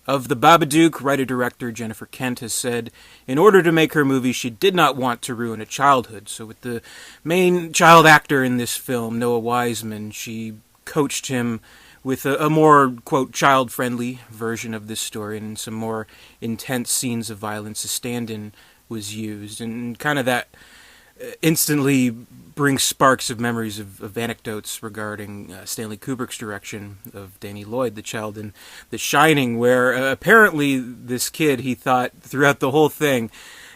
Of The Babadook, writer-director Jennifer Kent has said, in order to make her movie, she did not want to ruin a childhood. So with the main child actor in this film, Noah Wiseman, she coached him with a more, quote, child-friendly version of this story, and some more intense scenes of violence. A stand-in was used, and kind of that instantly brings sparks of memories of anecdotes regarding Stanley Kubrick's direction of Danny Lloyd, the child in The Shining, where apparently this kid, he thought throughout the whole thing,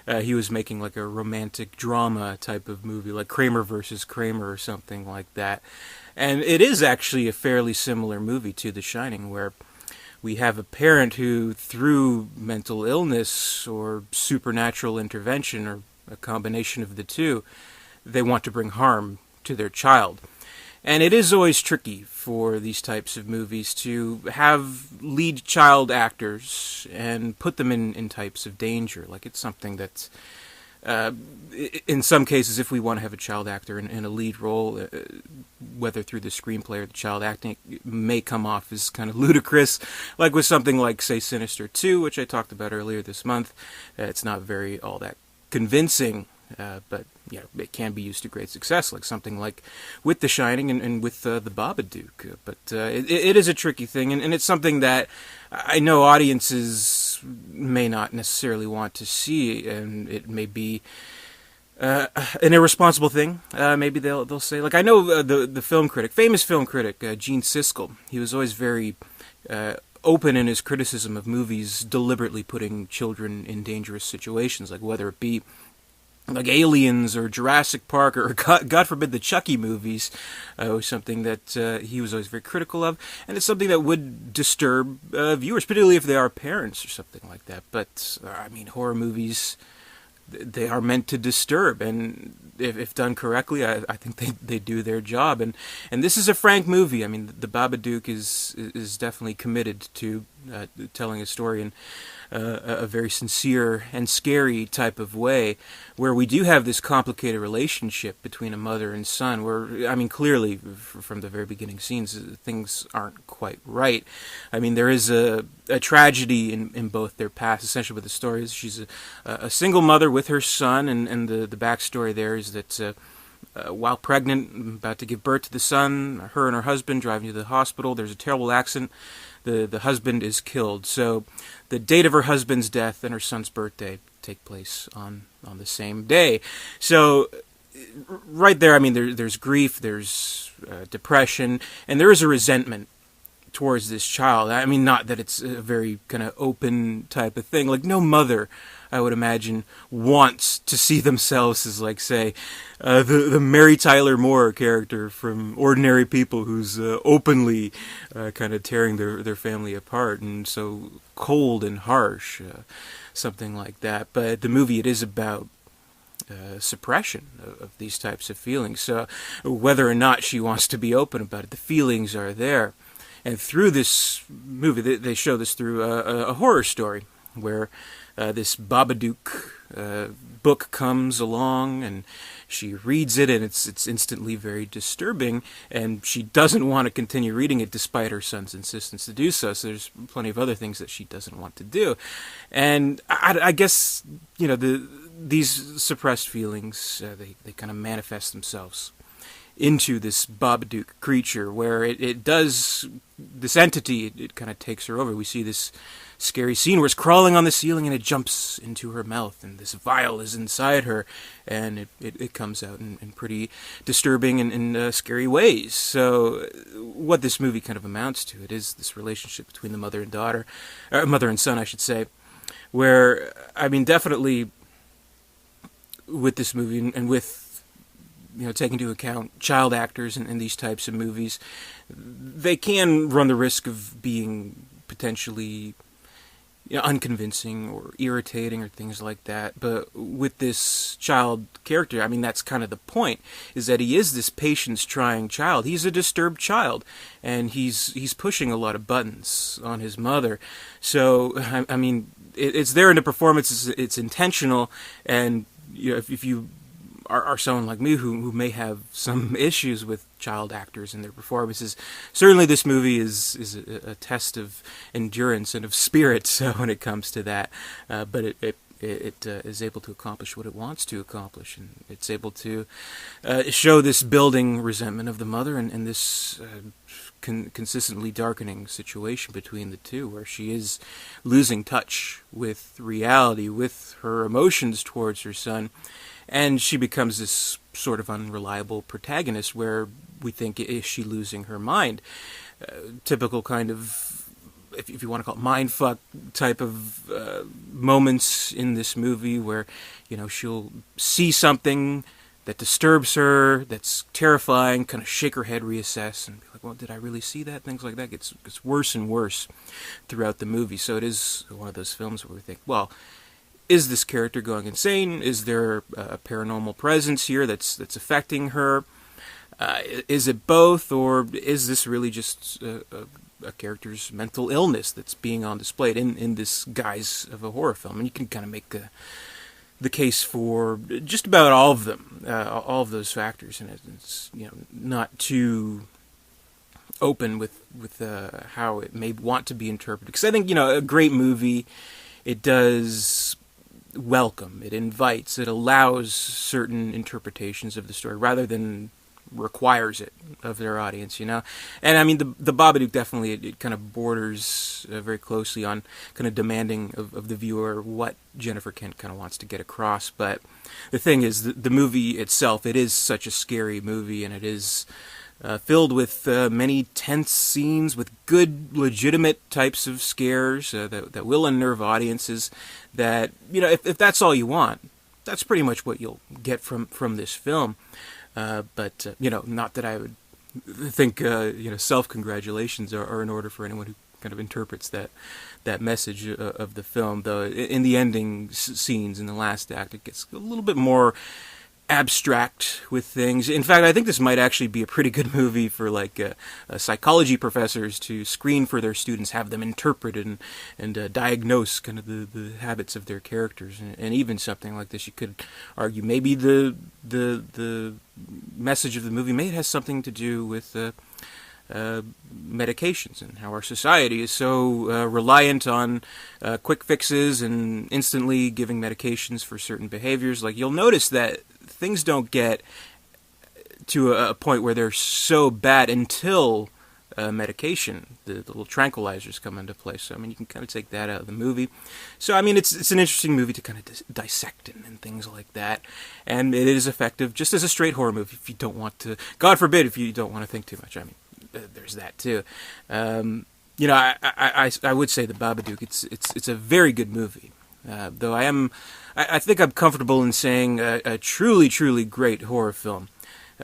he was making like a romantic drama type of movie, like Kramer versus Kramer or something like that. And it is actually a fairly similar movie to The Shining, where we have a parent who, through mental illness or supernatural intervention, or a combination of the two, they want to bring harm to their child. And it is always tricky for these types of movies to have lead child actors and put them in types of danger. Like, it's something that's, in some cases, if we want to have a child actor in a lead role, whether through the screenplay or the child acting, it may come off as kind of ludicrous. Like with something like, say, Sinister 2, which I talked about earlier this month. It's not very all that convincing, but it can be used to great success, like something like with The Shining and with the Babadook. But it is a tricky thing, and it's something that I know audiences may not necessarily want to see, and it may be an irresponsible thing. Maybe they'll say, like, I know the film critic, famous film critic Gene Siskel. He was always very open in his criticism of movies deliberately putting children in dangerous situations, like whether it be like Aliens or Jurassic Park or God forbid the Chucky movies, was something that he was always very critical of, and it's something that would disturb viewers, particularly if they are parents or something like that. But I mean, horror movies, they are meant to disturb, and if done correctly, I think they do their job. And this is a frank movie. I mean, the Babadook is definitely committed to telling a story in a very sincere and scary type of way, where we do have this complicated relationship between a mother and son, where, I mean, clearly, from the very beginning scenes, things aren't quite right. I mean, there is a tragedy in both their past. Essentially what the story is, she's a single mother with her son, and the backstory there is that while pregnant, about to give birth to the son, her and her husband driving to the hospital, there's a terrible accident. The husband is killed. So the date of her husband's death and her son's birthday take place on the same day. So right there, I mean, there's grief, there's depression, and there is a resentment towards this child. I mean, not that it's a very kind of open type of thing. Like, no mother, I would imagine, wants to see themselves as, like, say, the Mary Tyler Moore character from Ordinary People, who's openly kind of tearing their family apart, and so cold and harsh, something like that. But the movie, it is about suppression of these types of feelings. So whether or not she wants to be open about it, the feelings are there. And through this movie, they show this through a horror story, where this Babadook book comes along, and she reads it, and it's instantly very disturbing, and she doesn't want to continue reading it despite her son's insistence to do so. So there's plenty of other things that she doesn't want to do. And I guess, these suppressed feelings, they kind of manifest themselves into this Babadook creature, where it does, this entity, it kind of takes her over. We see this scary scene where it's crawling on the ceiling and it jumps into her mouth, and this vial is inside her, and it comes out in pretty disturbing and scary ways. So what this movie kind of amounts to, it is this relationship between the mother and daughter, mother and son, I should say, where, I mean, definitely with this movie and with taking into account child actors in these types of movies, they can run the risk of being potentially unconvincing or irritating or things like that. But with this child character, I mean, that's kind of the point, is that he is this patience-trying child. He's a disturbed child, and he's pushing a lot of buttons on his mother. So, I mean, it's there in the performance. It's intentional, and if you are someone like me who may have some issues with child actors and their performances, certainly this movie is a test of endurance and of spirit. So when it comes to that, but it is able to accomplish what it wants to accomplish, and it's able to show this building resentment of the mother and this consistently darkening situation between the two, where she is losing touch with reality, with her emotions towards her son, and she becomes this sort of unreliable protagonist where we think, is she losing her mind? Typical kind of, if you want to call it mindfuck type of moments in this movie where, she'll see something that disturbs her, that's terrifying, kind of shake her head, reassess, and be like, well, did I really see that? Things like that gets worse and worse throughout the movie. So it is one of those films where we think, well, is this character going insane? Is there a paranormal presence here that's affecting her? Is it both, or is this really just a character's mental illness that's being on display in this guise of a horror film? And you can kind of make the case for just about all of them, all of those factors, and it's not too open with how it may want to be interpreted. Because I think a great movie, it does welcome, it invites, it allows certain interpretations of the story rather than requires it of their audience, And I mean, the Babadook definitely, it kind of borders very closely on kind of demanding of the viewer what Jennifer Kent kind of wants to get across. But the thing is, the movie itself, it is such a scary movie, and it is filled with many tense scenes, with good, legitimate types of scares that will unnerve audiences, that, if that's all you want, that's pretty much what you'll get from this film. But not that I would think, self-congratulations are in order for anyone who kind of interprets that message of the film. Though in the ending scenes, in the last act, it gets a little bit more abstract with things. In fact, I think this might actually be a pretty good movie for psychology professors to screen for their students, have them interpret and diagnose kind of the habits of their characters. And even something like this, you could argue maybe the message of the movie may have something to do with medications and how our society is so reliant on quick fixes and instantly giving medications for certain behaviors. Like, you'll notice that things don't get to a point where they're so bad until medication, the little tranquilizers, come into play. So, I mean, you can kind of take that out of the movie. So, I mean, it's an interesting movie to kind of dissect and things like that. And it is effective just as a straight horror movie if you don't want to, God forbid, if you don't want to think too much. I mean, there's that too. I would say the Babadook, it's a very good movie. Though I think I'm comfortable in saying a truly, truly great horror film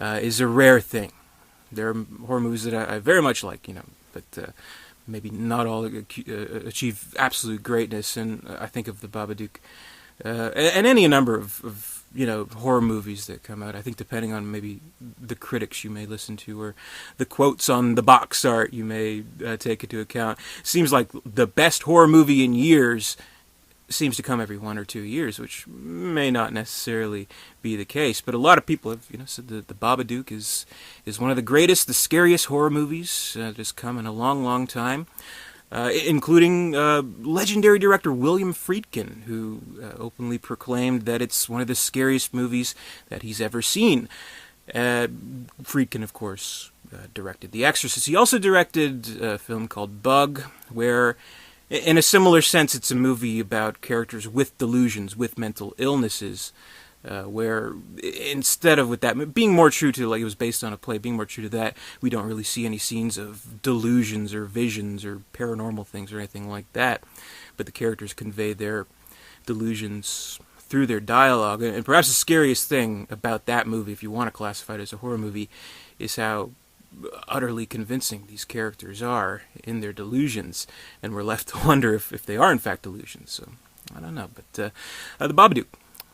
is a rare thing. There are horror movies that I very much like, but maybe not all achieve absolute greatness. And I think of the Babadook and any number of horror movies that come out. I think depending on maybe the critics you may listen to, or the quotes on the box art you may take into account, seems like the best horror movie in years seems to come every 1 or 2 years, which may not necessarily be the case. But a lot of people have said that the Babadook is one of the greatest, the scariest horror movies that has come in a long, long time. Including legendary director William Friedkin, who openly proclaimed that it's one of the scariest movies that he's ever seen. Friedkin, of course, directed The Exorcist. He also directed a film called Bug, where, in a similar sense, it's a movie about characters with delusions, with mental illnesses, where instead of with that being more true to, like, it was based on a play, being more true to that, we don't really see any scenes of delusions or visions or paranormal things or anything like that, but the characters convey their delusions through their dialogue. And perhaps the scariest thing about that movie, if you want to classify it as a horror movie, is how utterly convincing these characters are in their delusions, and we're left to wonder if they are in fact delusions. So I don't know, but the Babadook,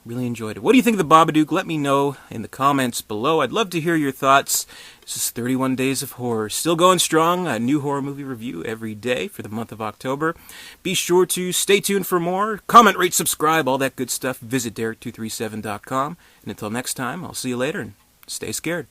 Really enjoyed it. What do you think of the Babadook? Let me know in the comments below. I'd love to hear your thoughts. This is 31 Days of Horror. Still going strong. A new horror movie review every day for the month of October. Be sure to stay tuned for more. Comment, rate, subscribe, all that good stuff. Visit Derek237.com. And until next time, I'll see you later and stay scared.